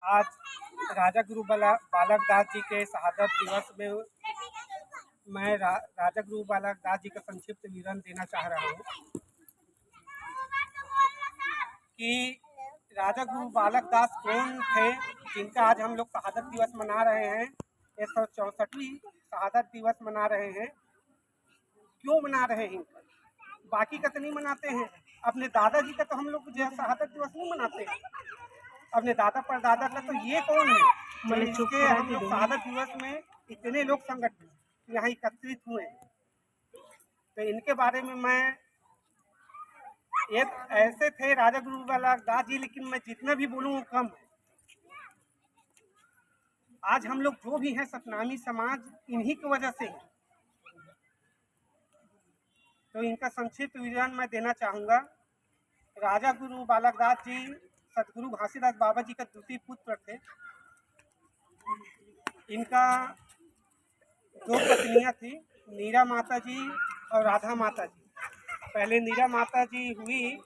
आज राजा गुरु बालक दास जी के शहादत दिवस में मैं राजा गुरु बालक दास जी का संक्षिप्त विवरण देना चाह रहा हूँ कि राजा गुरु बालक दास कौन थे जिनका आज हम लोग शहादत दिवस मना रहे हैं। 164वीं शहादत दिवस मना रहे हैं। क्यों मना रहे हैं? बाकी का तो नहीं मनाते हैं। अपने दादाजी का तो हम लोग जो है शहादत दिवस नहीं मनाते हैं। अपने दादा परदादा का तो ये कौन है जिसके हम लोग शहादत दिवस में इतने लोग संगठन यहाँ एकत्रित हुए। तो इनके बारे में मैं एक ऐसे थे राजा गुरु बालक दास जी, लेकिन मैं जितना भी बोलूँ वो कम है। आज हम लोग जो भी हैं सतनामी समाज इन्हीं की वजह से है। तो इनका संक्षिप्त विवरण मैं देना चाहूँगा। राजा गुरु बालक दास जी सतगुरु घासीदास बाबा जी का द्वितीय पुत्र थे। इनका दो पत्नियां थी, नीरा माता जी और राधा माता जी। पहले नीरा माता जी हुई,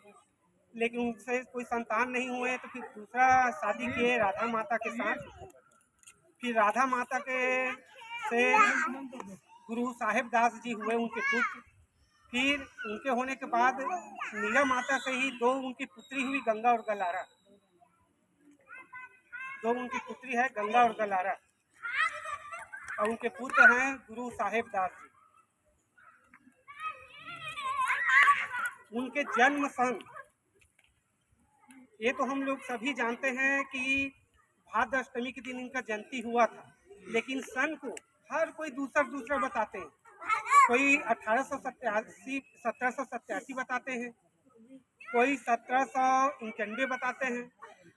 लेकिन उनसे कोई संतान नहीं हुए, तो फिर दूसरा शादी किए राधा माता के साथ। फिर राधा माता के से गुरु साहेब दास जी हुए उनके पुत्र। फिर उनके होने के बाद नीरा माता से ही दो उनकी पुत्री हुई, गंगा और गलारा। दो उनकी पुत्री है, गंगा और गलारा, और उनके पुत्र हैं गुरु साहेब दास जी। उनके जन्म सन, ये तो हम लोग सभी जानते हैं कि भाद्र अष्टमी के दिन इनका जयंती हुआ था, लेकिन सन को हर कोई दूसरा बताते हैं। कोई 1787 बताते हैं, कोई 1791 बताते हैं,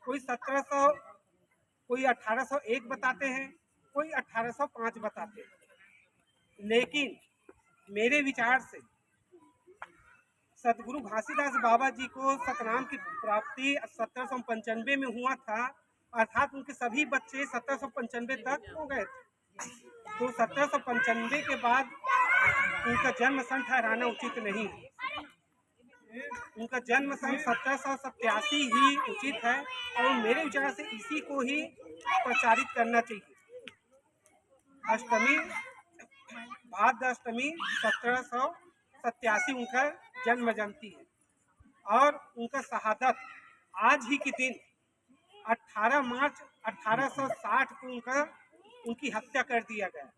कोई 1801 बताते हैं, कोई 1805 बताते हैं। लेकिन मेरे विचार से सतगुरु घासीदास बाबा जी को सतनाम की प्राप्ति 1795 में हुआ था, अर्थात उनके सभी बच्चे 1795 तक हो गए थे। तो 1795 के बाद उनका जन्म सन ठहराना उचित नहीं है। उनका जन्म सन 1787 ही उचित है, और मेरे विचार से इसी को ही प्रचारित करना चाहिए। अष्टमी, भाद्र अष्टमी 1787 उनका जन्म जयंती है, और उनका शहादत आज ही के दिन 18 मार्च 1860 को उनकी हत्या कर दिया गया।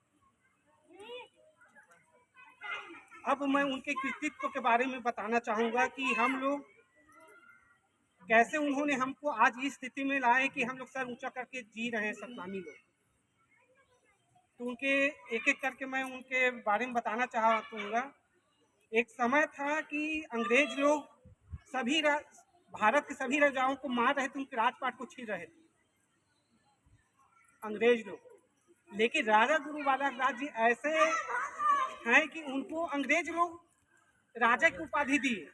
अब मैं उनके कृतित्व के बारे में बताना चाहूँगा कि हम लोग कैसे उन्होंने हमको आज इस स्थिति में लाए कि हम लोग सर ऊंचा करके जी रहे हैं सतनामी लोग। तो उनके एक एक करके मैं उनके बारे में बताना चाहूँगा। एक समय था कि अंग्रेज लोग भारत के सभी राजाओं को मार रहे थे, उनके राजपाट को छीन रहे थे अंग्रेज लोग। लेकिन राजा गुरु बालक दास जी ऐसे हैं कि उनको अंग्रेज लोग राजा की उपाधि दिए,